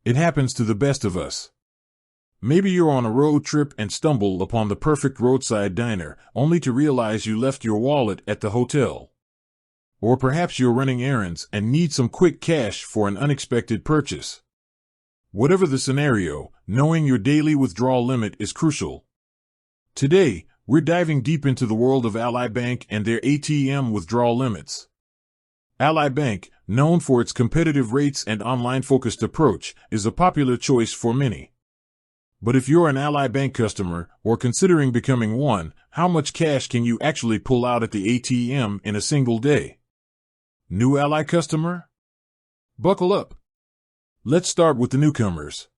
It happens to the best of us. Maybe you're on a road trip and stumble upon the perfect roadside diner, only to realize you left your wallet at the hotel. Or perhaps you're running errands and need some quick cash for an unexpected purchase. Whatever the scenario, knowing your daily withdrawal limit is crucial. Today, we're diving deep into the world of Ally Bank and their ATM withdrawal limits. Ally Bank, known for its competitive rates and online-focused approach, is a popular choice for many. But if you're an Ally Bank customer, or considering becoming one, how much cash can you actually pull out at the ATM in a single day? New Ally customer? Buckle up. Let's start with the newcomers.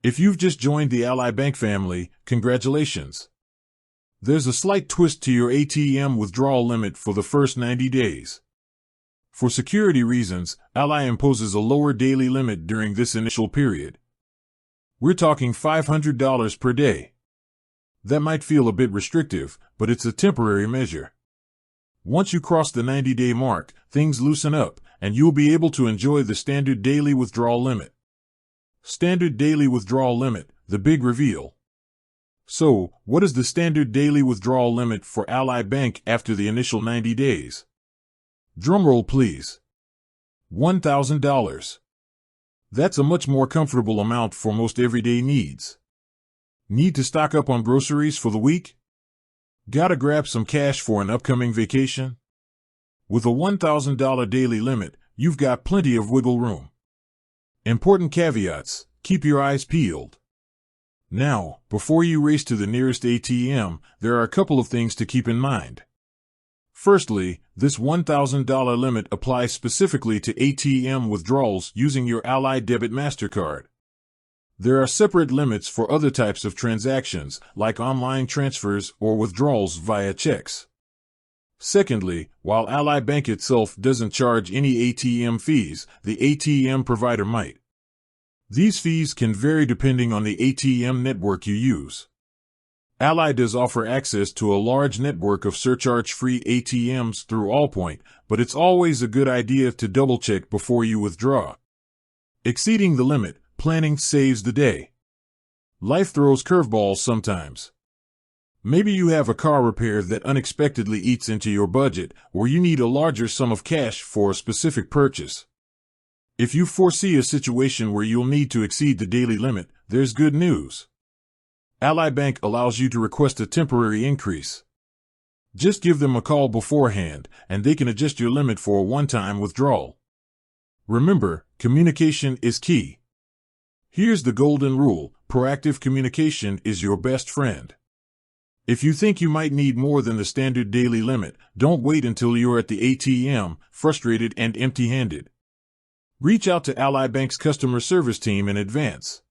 If you've just joined the Ally Bank family, congratulations. There's a slight twist to your ATM withdrawal limit for the first 90 days. For security reasons, Ally imposes a lower daily limit during this initial period. We're talking $500 per day. That might feel a bit restrictive, but it's a temporary measure. Once you cross the 90-day mark, things loosen up, and you'll be able to enjoy the standard daily withdrawal limit. Standard daily withdrawal limit, the big reveal. So, what is the standard daily withdrawal limit for Ally Bank after the initial 90 days? Drumroll please. $1,000. That's a much more comfortable amount for most everyday needs. Need to stock up on groceries for the week? Gotta grab some cash for an upcoming vacation? With a $1,000 daily limit, you've got plenty of wiggle room. Important caveats: keep your eyes peeled. Now, before you race to the nearest ATM, there are a couple of things to keep in mind. Firstly, this $1,000 limit applies specifically to ATM withdrawals using your Ally Debit MasterCard. There are separate limits for other types of transactions, like online transfers or withdrawals via checks. Secondly, while Ally Bank itself doesn't charge any ATM fees, the ATM provider might. These fees can vary depending on the ATM network you use. Ally does offer access to a large network of surcharge-free ATMs through Allpoint, but it's always a good idea to double-check before you withdraw. Exceeding the limit, planning saves the day. Life throws curveballs sometimes. Maybe you have a car repair that unexpectedly eats into your budget, or you need a larger sum of cash for a specific purchase. If you foresee a situation where you'll need to exceed the daily limit, there's good news. Ally Bank allows you to request a temporary increase. Just give them a call beforehand, and they can adjust your limit for a one-time withdrawal. Remember, communication is key. Here's the golden rule: proactive communication is your best friend. If you think you might need more than the standard daily limit, don't wait until you're at the ATM, frustrated and empty-handed. Reach out to Ally Bank's customer service team in advance.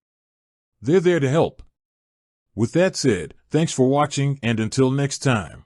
They're there to help. With that said, thanks for watching, and until next time.